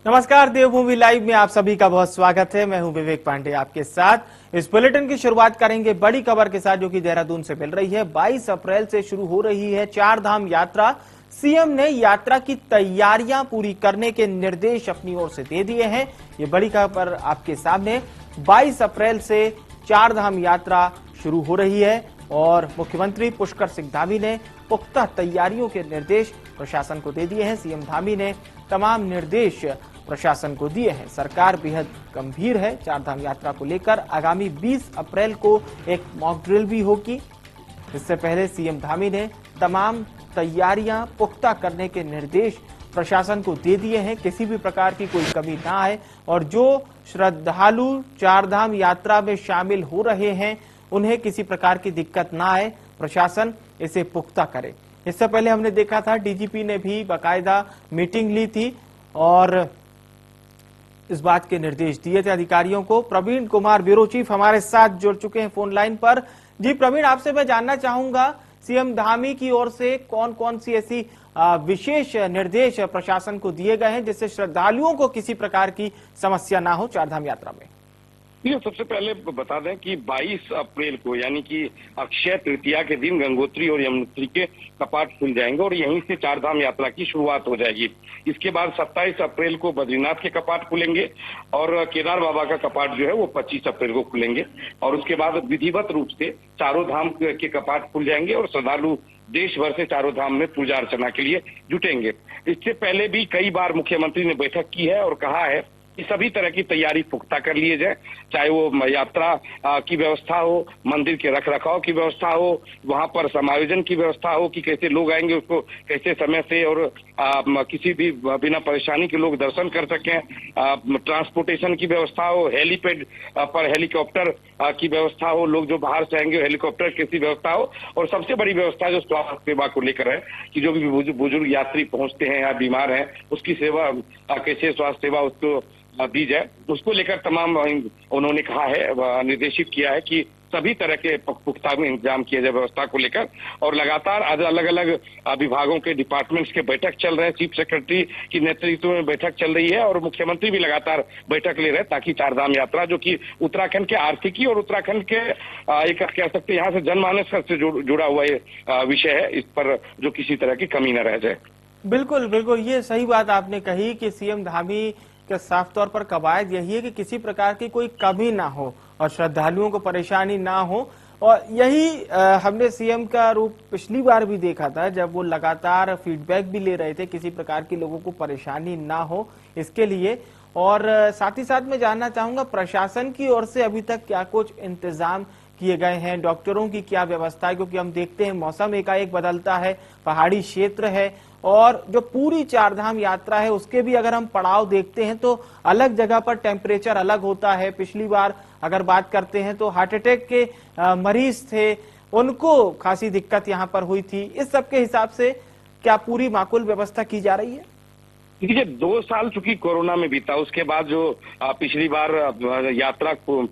नमस्कार, देवभूमि लाइव में आप सभी का बहुत स्वागत है। मैं हूं विवेक पांडे आपके साथ। इस बुलेटिन की शुरुआत करेंगे बड़ी खबर के साथ जो कि देहरादून से मिल रही है। 22 अप्रैल से शुरू हो रही है चार धाम यात्रा। सीएम ने यात्रा की तैयारियां पूरी करने के निर्देश अपनी ओर से दे दिए हैं। ये बड़ी खबर आपके सामने। 22 अप्रैल से चार धाम यात्रा शुरू हो रही है और मुख्यमंत्री पुष्कर सिंह धामी ने पुख्ता तैयारियों के निर्देश प्रशासन को दे दिए हैं। सीएम धामी ने तमाम निर्देश प्रशासन को दिए हैं। सरकार बेहद गंभीर है चार धाम यात्रा को लेकर। आगामी 20 अप्रैल को एक मॉक ड्रिल भी होगी। इससे पहले सीएम धामी ने तमाम तैयारियां पुख्ता करने के निर्देश प्रशासन को दे दिए हैं। किसी भी प्रकार की कोई कमी ना आए और जो श्रद्धालु चार धाम यात्रा में शामिल हो रहे हैं उन्हें किसी प्रकार की दिक्कत ना आए, प्रशासन इसे पुख्ता करे। इससे पहले हमने देखा था डीजीपी ने भी बाकायदा मीटिंग ली थी और इस बात के निर्देश दिए थे अधिकारियों को। प्रवीण कुमार ब्यूरो चीफ हमारे साथ जुड़ चुके हैं फोन लाइन पर। जी प्रवीण, आपसे मैं जानना चाहूंगा सीएम धामी की ओर से कौन कौन सी ऐसी विशेष निर्देश प्रशासन को दिए गए हैं जिससे श्रद्धालुओं को किसी प्रकार की समस्या ना हो चार धाम यात्रा में। ये सबसे पहले बता दें कि 22 अप्रैल को यानी कि अक्षय तृतीया के दिन गंगोत्री और यमुनोत्री के कपाट खुल जाएंगे और यहीं से चार धाम यात्रा की शुरुआत हो जाएगी। इसके बाद 27 अप्रैल को बद्रीनाथ के कपाट खुलेंगे और केदार बाबा का कपाट जो है वो 25 अप्रैल को खुलेंगे और उसके बाद विधिवत रूप से चारों धाम के कपाट खुल जाएंगे और श्रद्धालु देश भर से चारों धाम में पूजा अर्चना के लिए जुटेंगे। इससे पहले भी कई बार मुख्यमंत्री ने बैठक की है और कहा है कि सभी तरह की तैयारी पुख्ता कर लिए जाए, चाहे वो यात्रा की व्यवस्था हो, मंदिर के रख रखाव की व्यवस्था हो, वहां पर समायोजन की व्यवस्था हो कि कैसे लोग आएंगे उसको कैसे समय से और किसी भी बिना परेशानी के लोग दर्शन कर सकें, ट्रांसपोर्टेशन की व्यवस्था हो, हेलीपैड पर हेलीकॉप्टर की व्यवस्था हो, लोग जो बाहर से आएंगे हेलीकॉप्टर की व्यवस्था हो और सबसे बड़ी व्यवस्था जो स्वास्थ्य सेवा को लेकर है कि जो भी बुजुर्ग यात्री पहुंचते हैं या बीमार हैं उसकी सेवा कैसे स्वास्थ्य सेवा उसको दी जाए, उसको लेकर तमाम उन्होंने कहा है, निर्देशित किया है कि सभी तरह के पुख्ता में इंतजाम किया जाए व्यवस्था को लेकर। और लगातार अलग अलग विभागों के डिपार्टमेंट्स के बैठक चल रहे हैं। चीफ सेक्रेटरी की नेतृत्व में बैठक चल रही है और मुख्यमंत्री भी लगातार बैठक ले रहे हैं ताकि चार धाम यात्रा जो कि उत्तराखंड के आर्थिकी और उत्तराखंड के एक कह सकते हैं यहाँ से जनमानस से जुड़ा हुआ ये विषय है, इस पर जो किसी तरह की कमी न रह जाए। बिल्कुल बिल्कुल, ये सही बात आपने कही कि सीएम धामी के साफ तौर पर कवायद यही है कि किसी प्रकार की कोई कमी ना हो और श्रद्धालुओं को परेशानी ना हो। और यही हमने सीएम का रूप पिछली बार भी देखा था जब वो लगातार फीडबैक भी ले रहे थे, किसी प्रकार की लोगों को परेशानी ना हो इसके लिए। और साथ ही साथ मैं जानना चाहूंगा प्रशासन की ओर से अभी तक क्या कुछ इंतजाम किए गए हैं, डॉक्टरों की क्या व्यवस्था है, क्योंकि हम देखते हैं मौसम एकाएक बदलता है, पहाड़ी क्षेत्र है और जो पूरी चार धाम यात्रा है उसके भी अगर हम पड़ाव देखते हैं तो अलग जगह पर टेम्परेचर अलग होता है। पिछली बार अगर बात करते हैं तो हार्ट अटैक के मरीज थे, उनको खासी दिक्कत यहाँ पर हुई थी। इस सब के हिसाब से क्या पूरी माकूल व्यवस्था की जा रही है? देखिए 2 साल चूंकि कोरोना में बीता, उसके बाद जो पिछली बार यात्रा को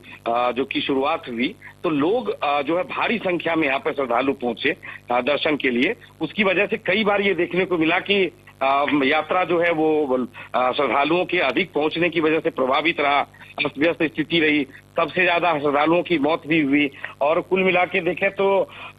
जो की शुरुआत हुई तो लोग जो है भारी संख्या में यहाँ पर श्रद्धालु पहुंचे दर्शन के लिए। उसकी वजह से कई बार ये देखने को मिला कि यात्रा जो है वो श्रद्धालुओं के अधिक पहुंचने की वजह से प्रभावित रहा, अस्त व्यस्त स्थिति रही, सबसे ज्यादा श्रद्धालुओं की मौत भी हुई और कुल मिला के देखें तो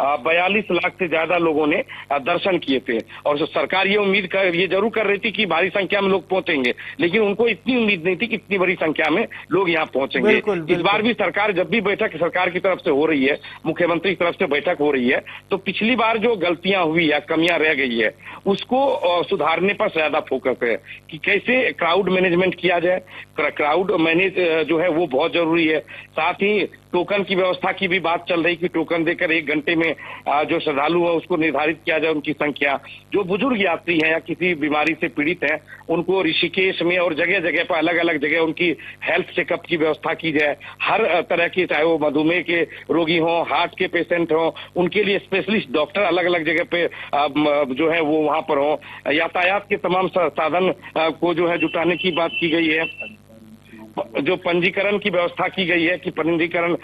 42 लाख से ज्यादा लोगों ने दर्शन किए थे। और सरकार ये जरूर कर रही थी कि भारी संख्या में लोग पहुंचेंगे, लेकिन उनको इतनी उम्मीद नहीं थी कि इतनी बड़ी संख्या में लोग यहाँ पहुंचेंगे। इस बार भी सरकार जब भी बैठक सरकार की तरफ से हो रही है, मुख्यमंत्री की तरफ से बैठक हो रही है, तो पिछली बार जो गलतियां हुई या कमियां रह गई है उसको सुधारने पर ज्यादा फोकस है कि कैसे क्राउड मैनेजमेंट किया जाए। क्राउड मैनेज जो है वो बहुत जरूरी है। साथ ही टोकन की व्यवस्था की भी बात चल रही कि टोकन देकर 1 घंटे में जो श्रद्धालु है उसको निर्धारित किया जाए उनकी संख्या। जो बुजुर्ग यात्री हैं या किसी बीमारी से पीड़ित हैं उनको ऋषिकेश में और जगह जगह पर अलग अलग जगह उनकी हेल्थ चेकअप की व्यवस्था की जाए। हर तरह की, चाहे वो मधुमेह के रोगी हों, हार्ट के पेशेंट हों, उनके लिए स्पेशलिस्ट डॉक्टर अलग अलग जगह पे जो है वो वहां पर हों। यातायात के तमाम साधन को जो है जुटाने की बात की गई है। जो पंजीकरण की व्यवस्था की गई है कि पंजीकरण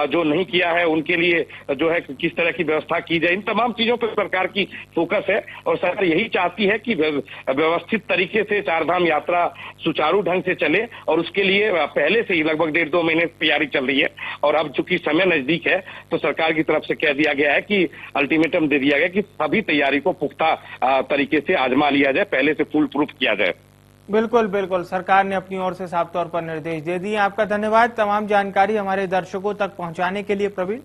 जो नहीं किया है उनके लिए जो है किस तरह की व्यवस्था की जाए, इन तमाम चीजों पर सरकार की फोकस है। और सरकार यही चाहती है कि व्यवस्थित तरीके से चारधाम यात्रा सुचारू ढंग से चले, और उसके लिए पहले से ही लगभग 1.5-2 महीने से तैयारी चल रही है। और अब चूंकि समय नजदीक है तो सरकार की तरफ से कह दिया गया है कि अल्टीमेटम दे दिया गया कि सभी तैयारी को पुख्ता तरीके से आजमा लिया जाए, पहले से फुल प्रूफ किया जाए। बिल्कुल बिल्कुल, सरकार ने अपनी ओर से साफ तौर पर निर्देश दे दिए। आपका धन्यवाद तमाम जानकारी हमारे दर्शकों तक पहुंचाने के लिए प्रवीण।